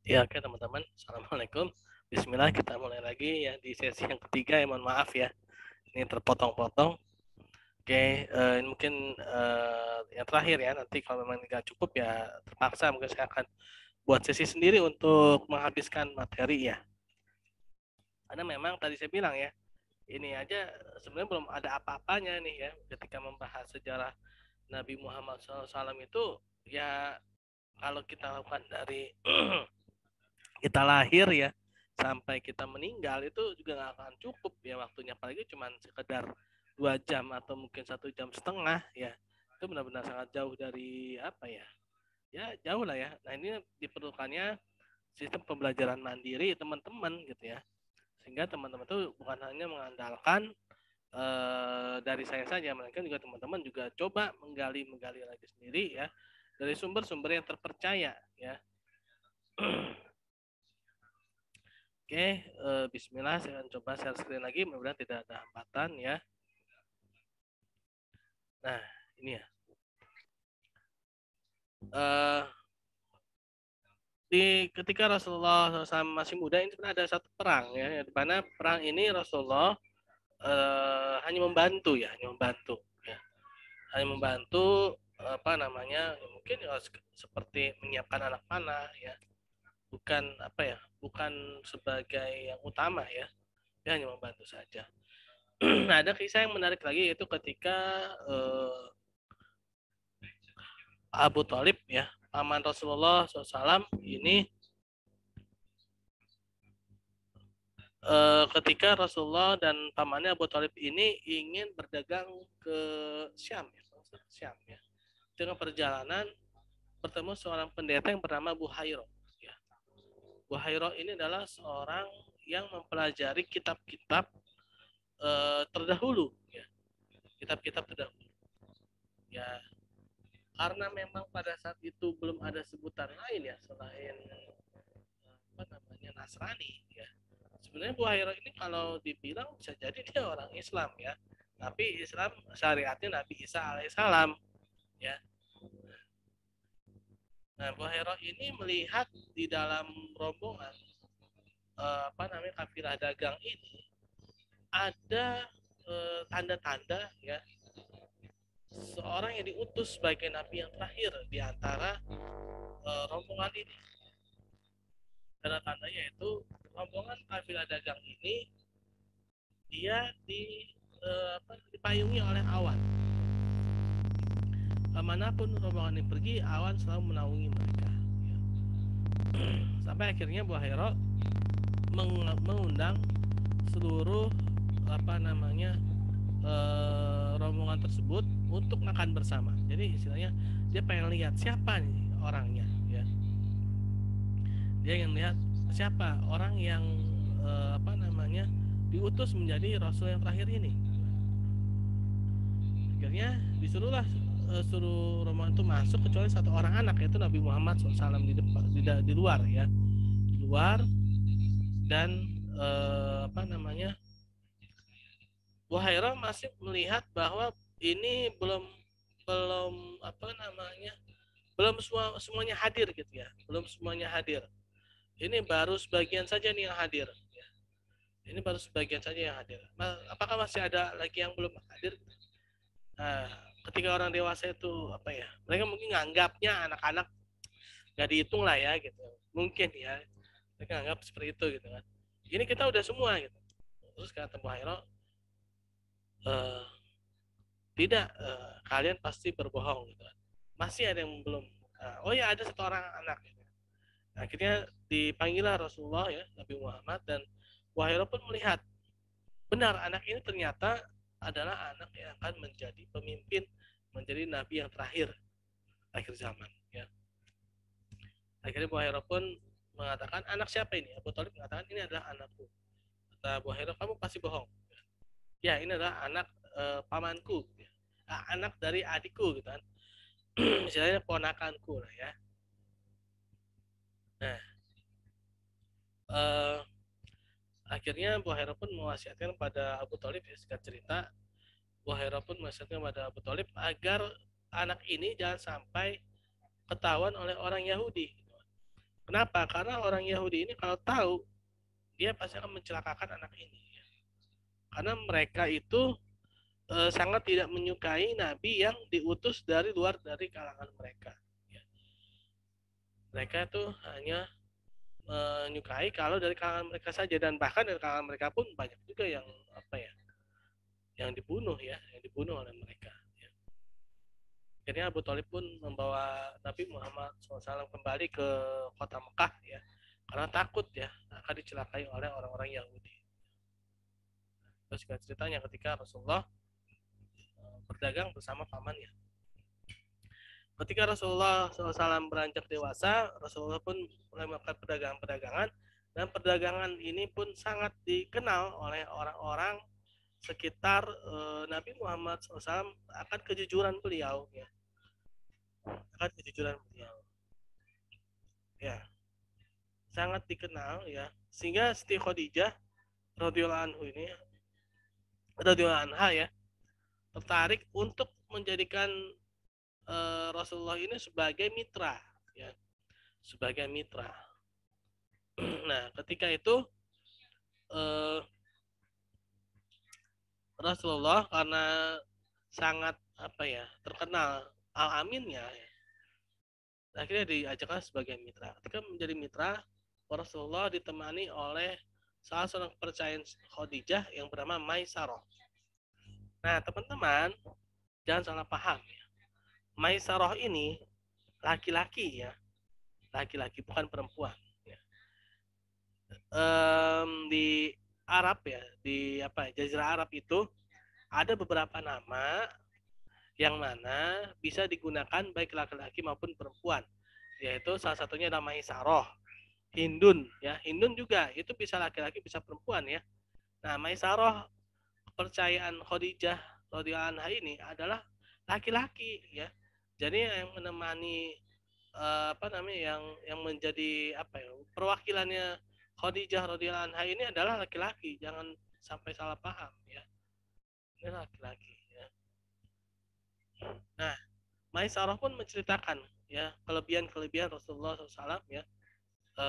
Ya, oke teman-teman. Assalamualaikum. Bismillah, kita mulai lagi ya di sesi yang ketiga. Ya, mohon maaf ya. Ini terpotong-potong. Oke, ini mungkin yang terakhir ya. Nanti kalau memang nggak cukup ya terpaksa mungkin saya akan buat sesi sendiri untuk menghabiskan materi ya. Karena memang tadi saya bilang ya, ini aja sebenarnya belum ada apa-apanya nih ya. Ketika membahas sejarah Nabi Muhammad SAW itu ya kalau kita lakukan dari kita lahir ya sampai kita meninggal itu juga nggak akan cukup ya waktunya, apalagi cuma sekedar 2 jam atau mungkin 1,5 jam ya. Itu benar-benar sangat jauh dari apa ya, ya jauh lah ya. Nah, ini diperlukannya sistem pembelajaran mandiri teman-teman gitu ya, sehingga teman-teman tuh bukan hanya mengandalkan dari saya saja, melainkan juga teman-teman juga coba menggali lagi sendiri ya dari sumber-sumber yang terpercaya ya. Oke, Bismillah, saya akan coba share screen lagi, mudah-mudahan tidak ada hambatan ya. Nah, ini ya. Uh, ketika Rasulullah SAW masih muda, ini ada satu perang ya, di mana perang ini Rasulullah hanya membantu ya, ya. Hanya membantu apa namanya, ya mungkin ya, seperti menyiapkan anak panah ya, bukan apa ya, bukan sebagai yang utama ya, dia hanya membantu saja. Nah, ada kisah yang menarik lagi, yaitu ketika Abu Thalib ya, paman Rasulullah SAW ini ketika Rasulullah dan pamannya Abu Thalib ini ingin berdagang ke Syam ya. Dengan perjalanan bertemu seorang pendeta yang bernama Buhairo ya. Buhairo ini adalah seorang yang mempelajari kitab-kitab terdahulu ya. Kitab-kitab terdahulu ya, karena memang pada saat itu belum ada sebutan lain ya selain apa namanya Nasrani ya. Sebenarnya Bu Hairo ini kalau dibilang bisa jadi dia orang Islam ya, tapi Islam syariatnya Nabi Isa alaihissalam ya. Nah, Bu Hairo ini melihat di dalam rombongan apa namanya kafilah dagang ini ada tanda-tanda ya seorang yang diutus sebagai nabi yang terakhir di antara rombongan ini. Tanda-tandanya itu rombongan kafilah dagang ini dia dipayungi oleh awan. Kemanapun rombongan ini pergi, awan selalu menaungi mereka. Sampai akhirnya Bu Hero mengundang seluruh apa namanya rombongan tersebut untuk makan bersama. Jadi istilahnya dia pengen lihat siapa nih orangnya, ya. Dia ingin lihat siapa orang yang apa namanya diutus menjadi Rasul yang terakhir ini. Akhirnya disuruhlah suruh rombongan itu masuk kecuali satu orang anak, yaitu Nabi Muhammad SAW di depan, di luar ya, di luar. Dan apa namanya Buhairah masih melihat bahwa ini belum belum apa namanya belum semuanya hadir gitu ya, belum semuanya hadir. Ini baru sebagian saja nih yang hadir. Ini baru sebagian saja yang hadir. Apakah masih ada lagi yang belum hadir? Nah, ketika orang dewasa itu apa ya? Mereka mungkin nganggapnya anak-anak nggak dihitung lah ya gitu. Mungkin ya. Mereka nganggap seperti itu gitu kan. Ini kita udah semua gitu. Terus kata Bu Hairo, eh, tidak, kalian pasti berbohong gitu kan. Masih ada yang belum. Oh ya, ada satu orang anak gitu. Akhirnya dipanggillah Rasulullah ya, Nabi Muhammad, dan Bu Hairo pun melihat benar anak ini ternyata adalah anak yang akan menjadi pemimpin, menjadi nabi yang terakhir akhir zaman ya. Akhirnya Bu Hairo pun mengatakan, anak siapa ini? Abu Thalib mengatakan, ini adalah anakku. Kata Bu Hairo, kamu pasti bohong. Ya, ini adalah anak pamanku ya. Anak dari adikku gitu kan. Misalnya ponakanku lah ya. Nah, eh, akhirnya Bu Hairo pun mewasiatkan pada Abu Thalib ya, singkat cerita, Bu Hairo pun mewasiatkan pada Abu Thalib agar anak ini jangan sampai ketahuan oleh orang Yahudi. Kenapa? Karena orang Yahudi ini kalau tahu, dia pasti akan mencelakakan anak ini. Karena mereka itu sangat tidak menyukai nabi yang diutus dari luar dari kalangan mereka. Mereka itu hanya menyukai kalau dari kalangan mereka saja, dan bahkan dari kalangan mereka pun banyak juga yang apa ya, yang dibunuh oleh mereka. Akhirnya Abu Thalib pun membawa Nabi Muhammad SAW kembali ke kota Mekah ya, karena takut ya akan dicelakai oleh orang-orang Yahudi. Terus juga ceritanya ketika Rasulullah berdagang bersama pamannya. Ketika Rasulullah SAW beranjak dewasa, Rasulullah pun mulai melakukan perdagangan-perdagangan, dan perdagangan ini pun sangat dikenal oleh orang-orang sekitar Nabi Muhammad SAW akan kejujuran beliau, ya, akan kejujuran beliau, ya, sangat dikenal ya, sehingga Siti Khadijah radhiyallahu anha ya, tertarik untuk menjadikan Rasulullah ini sebagai mitra, ya, sebagai mitra. Nah, ketika itu Rasulullah karena sangat apa ya, terkenal al-aminnya ya, akhirnya diajaklah sebagai mitra. Ketika menjadi mitra, Rasulullah ditemani oleh salah seorang kepercayaan Khadijah yang bernama Maisarah. Nah, teman-teman, jangan salah paham ya. Maisarah ini laki-laki ya, laki-laki bukan perempuan. Ya. Di Arab ya, di apa Jazirah Arab itu ada beberapa nama yang mana bisa digunakan baik laki-laki maupun perempuan, yaitu salah satunya nama Maisarah, Hindun ya, Hindun juga itu bisa laki-laki bisa perempuan ya. Nah, Maisarah kepercayaan Khadijah radhiyallahu anha ini adalah laki-laki ya. Jadi yang menemani apa namanya, yang menjadi apa ya, perwakilannya Khadijah radhiyallahu anha ini adalah laki-laki. Jangan sampai salah paham ya. Ini laki-laki ya. Nah, Maisarah pun menceritakan ya kelebihan-kelebihan Rasulullah SAW ya,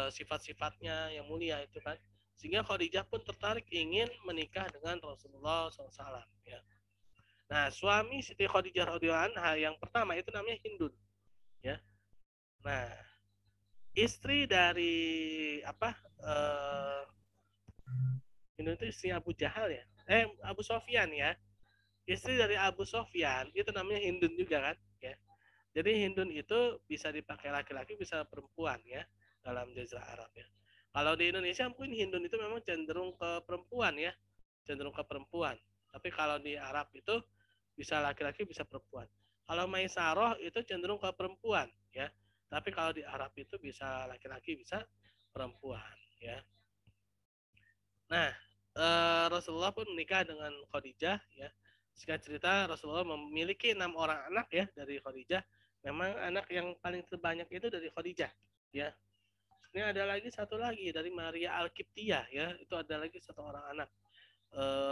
sifat-sifatnya yang mulia itu kan, sehingga Khadijah pun tertarik ingin menikah dengan Rasulullah SAW ya. Nah, suami Siti Khadijah radhiyallahu anha yang pertama itu namanya Hindun ya. Nah, istri dari apa Hindun itu istri Abu Jahal ya, Abu Sofyan ya, istri dari Abu Sofyan itu namanya Hindun juga kan ya. Jadi Hindun itu bisa dipakai laki-laki bisa perempuan ya dalam Jazirah Arab ya. Kalau di Indonesia mungkin Hindun itu memang cenderung ke perempuan ya, cenderung ke perempuan. Tapi kalau di Arab itu bisa laki-laki bisa perempuan. Kalau Maisarah itu cenderung ke perempuan ya. Tapi kalau di Arab itu bisa laki-laki bisa perempuan ya. Nah, Rasulullah pun menikah dengan Khadijah ya. Singkat cerita Rasulullah memiliki 6 orang anak ya dari Khadijah. Memang anak yang paling terbanyak itu dari Khadijah ya. Ini ada lagi satu lagi dari Maria Al-Qibtiyah ya. Itu ada lagi satu orang anak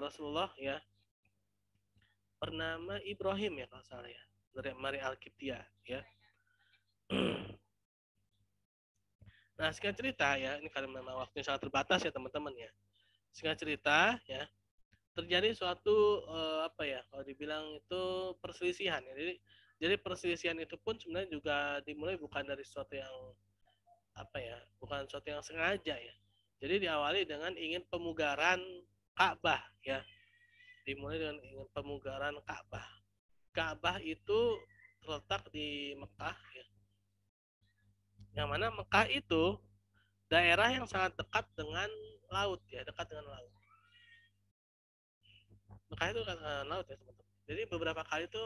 Rasulullah ya. Bernama Ibrahim ya kalau salah ya. Dari Maria Al-Qibtiyah ya. Nah, singkat cerita ya, ini karena memang waktunya sangat terbatas ya teman-teman ya. Singkat cerita ya, terjadi suatu apa ya, kalau dibilang itu perselisihan ya. Jadi perselisihan itu pun sebenarnya juga dimulai bukan dari sesuatu yang apa ya, bukan sesuatu yang sengaja ya. Jadi diawali dengan ingin pemugaran Ka'bah ya. Dimulai dengan ingin pemugaran Ka'bah. Ka'bah itu terletak di Mekah ya. Yang mana Mekah itu daerah yang sangat dekat dengan laut ya, dekat dengan laut. Mekah itu dekat dengan laut ya teman-teman. Jadi beberapa kali itu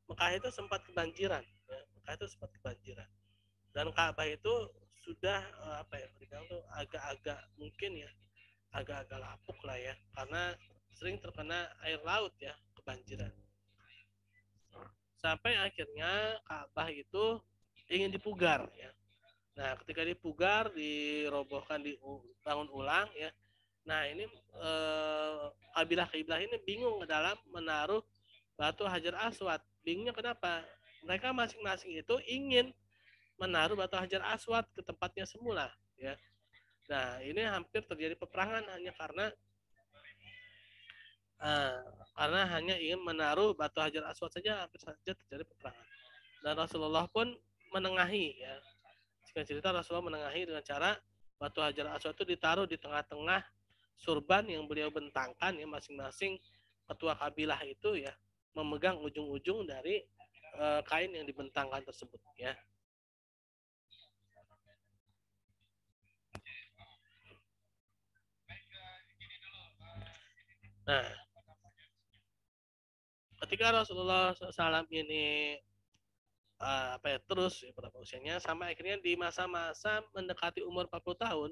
Mekah itu sempat kebanjiran ya. Mekah itu sempat kebanjiran. Dan Ka'bah itu sudah apa ya, dibilang tuh agak-agak mungkin ya, agak-agak lapuk lah ya, karena sering terkena air laut ya, kebanjiran. Sampai akhirnya Ka'bah itu ingin dipugar ya. Nah, ketika dipugar, dirobohkan, dibangun ulang ya. Nah, ini kabilah-kabilah ini bingung dalam menaruh batu Hajar Aswad. Bingungnya kenapa? mereka masing-masing itu ingin menaruh batu hajar aswad ke tempatnya semula, ya. Nah, ini hampir terjadi peperangan hanya uh, karena hanya ingin menaruh batu hajar aswad saja, hampir saja terjadi peperangan. Dan Rasulullah pun menengahi, ya. Singkat cerita, Rasulullah menengahi dengan cara batu hajar aswad itu ditaruh di tengah-tengah surban yang beliau bentangkan, ya, masing-masing ketua kabilah itu, ya, memegang ujung-ujung dari kain yang dibentangkan tersebut, ya. Nah, ketika Rasulullah SAW ini terus, ya, berapa usianya, sampai akhirnya di masa-masa mendekati umur 40 tahun,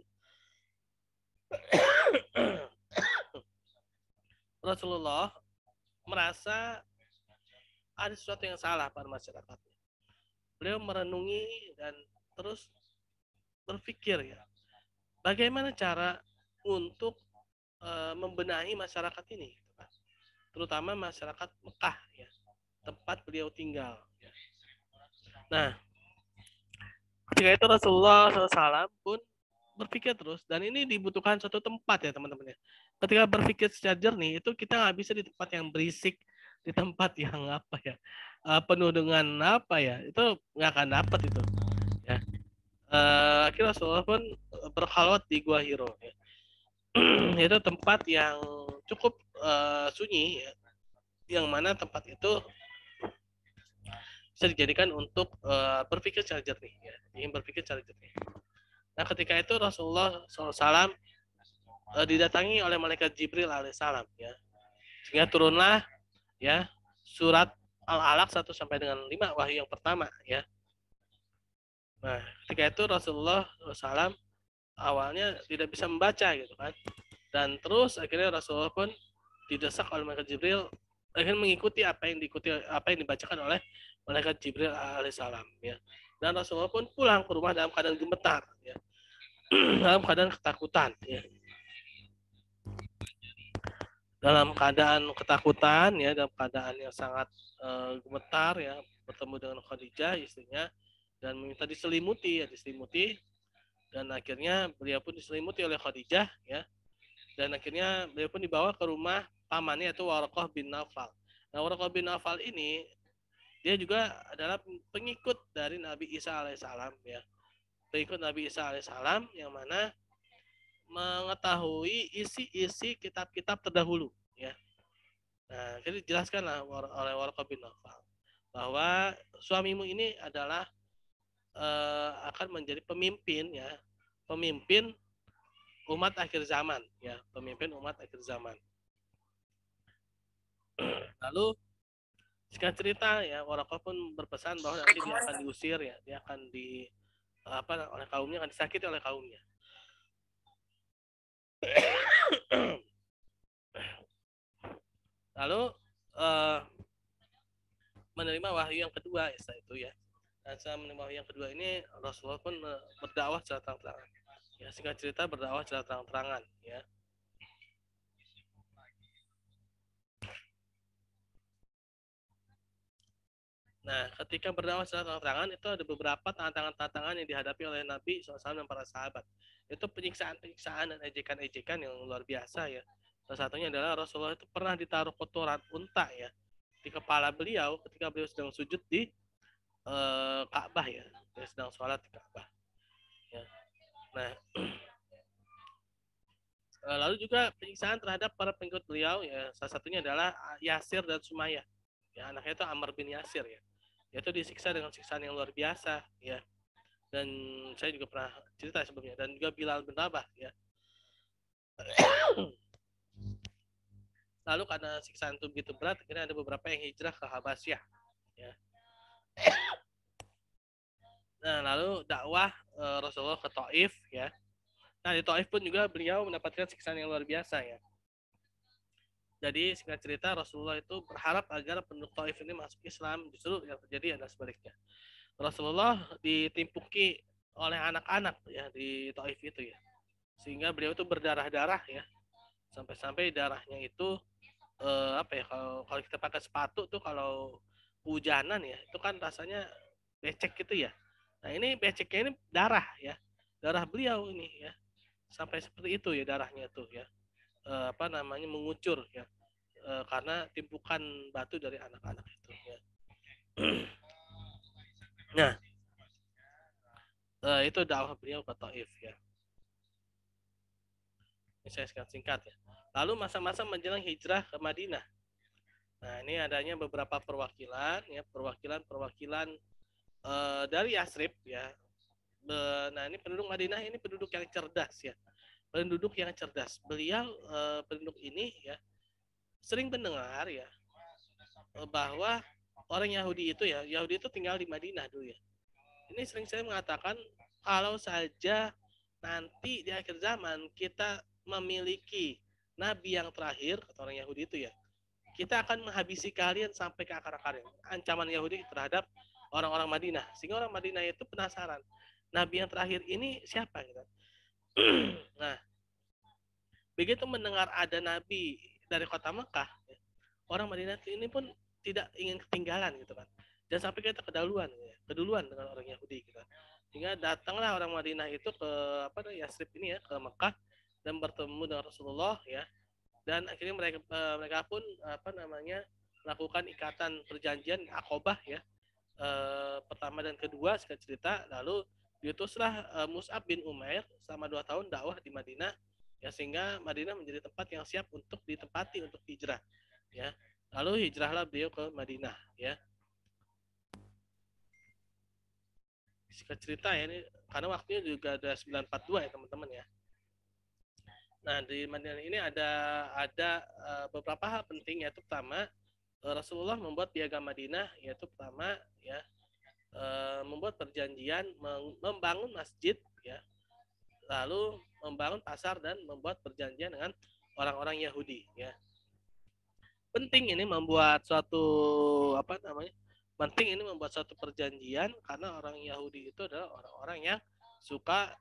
Rasulullah merasa ada sesuatu yang salah pada masyarakat. Beliau merenungi dan terus berpikir, ya, bagaimana cara untuk membenahi masyarakat ini, gitu kan. Terutama masyarakat Mekah, ya, tempat beliau tinggal, ya. Nah, ketika itu Rasulullah SAW pun berpikir terus, dan ini dibutuhkan suatu tempat, ya teman-teman, ya. Ketika berpikir secara jernih itu kita nggak bisa di tempat yang berisik, di tempat yang apa ya, penuh dengan apa ya, itu nggak akan dapat itu, ya. Akhirnya Rasulullah pun berkhalwat di Gua Hiro, ya. Itu tempat yang cukup sunyi, ya, yang mana tempat itu bisa dijadikan untuk berpikir secara jernih, ya, ingin berpikir secara jernih. Nah, ketika itu Rasulullah SAW didatangi oleh malaikat Jibril alaihissalam, ya, sehingga turunlah, ya, surat Al-Alaq 1 sampai dengan 5, wahyu yang pertama, ya. Nah, ketika itu Rasulullah SAW awalnya tidak bisa membaca, gitu kan, dan terus akhirnya Rasulullah pun didesak oleh malaikat Jibril akhirnya mengikuti apa yang dibacakan oleh malaikat Jibril alaihissalam, ya. Dan Rasulullah pun pulang ke rumah dalam keadaan gemetar, ya, dalam keadaan ketakutan, ya, dalam keadaan ketakutan, ya, dalam keadaan yang sangat gemetar, ya, bertemu dengan Khadijah istrinya dan meminta diselimuti, ya, diselimuti, dan akhirnya beliau pun diselimuti oleh Khadijah, ya, dan akhirnya beliau pun dibawa ke rumah pamannya yaitu Warqah bin Nawfal. Nah, Warqah bin Nawfal ini dia juga adalah pengikut dari Nabi Isa alaihissalam, ya, pengikut Nabi Isa alaihissalam yang mana mengetahui isi-isi kitab-kitab terdahulu, ya. Nah, jadi dijelaskanlah oleh Warqah bin Nawfal bahwa suamimu ini adalah akan menjadi pemimpin, ya, pemimpin umat akhir zaman, ya, pemimpin umat akhir zaman. Lalu singkat cerita, ya, Warqah pun berpesan bahwa nanti dia akan diusir, ya, dia akan oleh kaumnya, akan disakiti oleh kaumnya. Lalu menerima wahyu yang kedua, ya, setelah itu, ya. Dan setelah menerima wahyu yang kedua ini Rasulullah pun berdakwah secara terang-terangan. Ya, singkat cerita berdakwah secara terang-terangan, ya. Nah, ketika berdakwah secara terang-terangan itu ada beberapa tantangan-tantangan yang dihadapi oleh Nabi SAW dan para sahabat. Itu penyiksaan-penyiksaan dan ejekan-ejekan yang luar biasa, ya. Salah satunya adalah Rasulullah itu pernah ditaruh kotoran unta, ya, di kepala beliau ketika beliau sedang sujud di Ka'bah, ya. Dia sedang sholat di Ka'bah, ya. Nah, lalu juga penyiksaan terhadap para pengikut beliau, ya, salah satunya adalah Yasir dan Sumayyah, ya, anaknya itu Ammar bin Yasir, ya. Yaitu disiksa dengan siksaan yang luar biasa, ya. Dan saya juga pernah cerita sebelumnya, dan juga Bilal bin Rabah, ya. Lalu karena siksaan itu begitu berat, akhirnya ada beberapa yang hijrah ke Habasyah, ya. Nah, lalu dakwah Rasulullah ke Taif, ya. Nah, di Taif pun juga beliau mendapatkan siksaan yang luar biasa, ya. Jadi singkat cerita Rasulullah itu berharap agar penduduk Taif ini masuk Islam, justru yang terjadi adalah sebaliknya. Rasulullah ditimpuki oleh anak-anak, ya, di Taif itu, ya, sehingga beliau itu berdarah-darah, ya, sampai-sampai darahnya itu kalau kita pakai sepatu tuh kalau hujanan ya, itu kan rasanya becek gitu ya. Nah ini beceknya ini darah ya, darah beliau ini ya, sampai seperti itu ya darahnya tuh ya, mengucur ya, karena timpukan batu dari anak-anak itu ya. Nah, itu dakwah beliau ke Taif ya. Ini saya singkat ya. Lalu masa-masa menjelang hijrah ke Madinah. Nah, ini adanya beberapa perwakilan ya, perwakilan dari Yasrib ya. Nah, ini penduduk Madinah ini penduduk yang cerdas ya. Penduduk yang cerdas. Beliau penduduk ini ya sering mendengar ya bahwa orang Yahudi itu ya, Yahudi itu tinggal di Madinah dulu ya. Ini sering saya mengatakan kalau saja nanti di akhir zaman kita memiliki nabi yang terakhir, kata orang Yahudi itu ya, kita akan menghabisi kalian sampai ke akar-akarnya. Ancaman Yahudi terhadap orang-orang Madinah. Sehingga orang Madinah itu penasaran, nabi yang terakhir ini siapa gitu. Nah, begitu mendengar ada nabi dari kota Mekah, orang Madinah ini pun tidak ingin ketinggalan gitu kan. Dan sampai kita keduluan dengan orang Yahudi gitu. Sehingga datanglah orang Madinah itu ke Yasrib ini ya, ke Mekah dan bertemu dengan Rasulullah ya. Dan akhirnya mereka pun melakukan ikatan perjanjian Aqobah ya, pertama dan kedua singkat cerita. Lalu diutuslah Mus'ab bin Umair selama 2 tahun dakwah di Madinah ya, sehingga Madinah menjadi tempat yang siap untuk ditempati untuk hijrah ya. Lalu hijrahlah beliau ke Madinah ya. Singkat cerita ya, ini karena waktunya juga ada 942 ya teman-teman ya. Nah, di Madinah ini ada beberapa hal penting, yaitu pertama Rasulullah membuat piagam Madinah, yaitu pertama ya membuat perjanjian membangun masjid ya, lalu membangun pasar dan membuat perjanjian dengan orang-orang Yahudi ya. Penting ini membuat suatu penting ini membuat suatu perjanjian karena orang Yahudi itu adalah orang-orang yang suka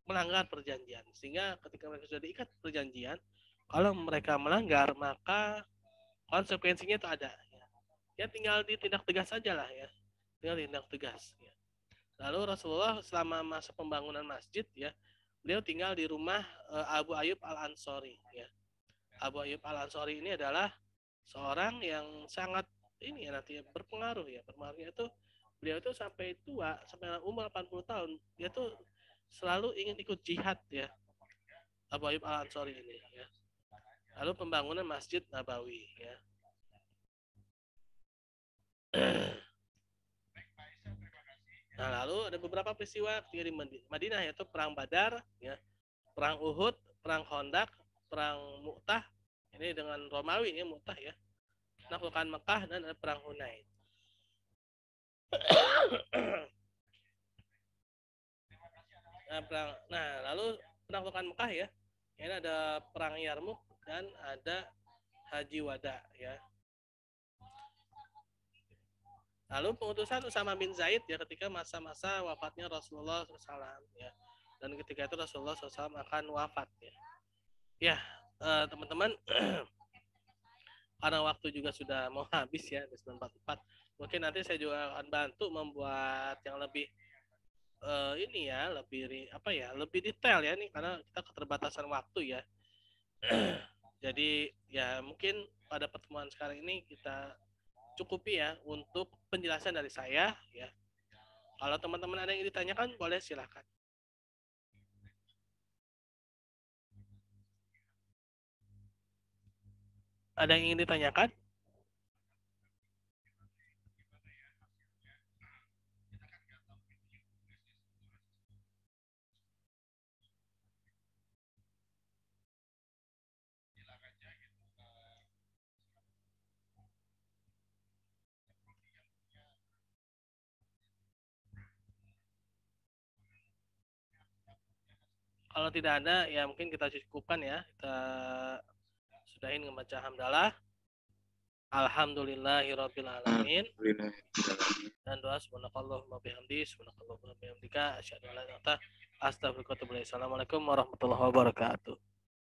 melanggar perjanjian, sehingga ketika mereka sudah diikat perjanjian, kalau mereka melanggar maka konsekuensinya itu ada ya, tinggal ditindak tegas saja lah ya, tinggal ditindak tegas ya. Lalu Rasulullah selama masa pembangunan masjid ya, beliau tinggal di rumah Abu Ayyub Al-Ansori ya. Abu Ayyub Al-Ansori ini adalah seorang yang sangat ini ya, nanti berpengaruh ya. Berpengaruhnya itu beliau itu sampai tua, sampai umur 80 tahun, dia tuh selalu ingin ikut jihad ya, Abu Ayyub Al-Ansori ini ya. Lalu pembangunan Masjid Nabawi ya. Nah, lalu ada beberapa peristiwa di Madinah, yaitu perang Badar ya, perang Uhud, perang Khandaq, perang Mu'tah. Ini dengan Romawi ya, Mu'tah ya. Penaklukan Mekah dan ada perang Hunain. Nah, lalu penaklukan Mekah ya. Ini ada perang Yarmuk dan ada Haji Wada ya. Lalu pengutusan Usama bin Zaid ya ketika masa-masa wafatnya Rasulullah SAW ya. Dan ketika itu Rasulullah SAW akan wafat ya. Ya, teman-teman, karena waktu juga sudah mau habis ya, 944. Mungkin nanti saya juga akan bantu membuat yang lebih ini ya, lebih detail ya nih, karena kita keterbatasan waktu ya. Jadi ya mungkin pada pertemuan sekarang ini kita cukupi ya untuk penjelasan dari saya ya. Kalau teman-teman ada yang ditanyakan boleh silakan. Ada yang ingin ditanyakan? Kalau tidak ada ya mungkin kita cukupkan ya. Kita sudahin membaca hamdalah. Alhamdulillahirabbil alamin. Dan doa subhanakallahumma bihamdi subhanakallahumma bihamdika asyhadu an la ilaha illa anta astaghfiruka wa atubu ilaik. Assalamualaikum warahmatullahi wabarakatuh.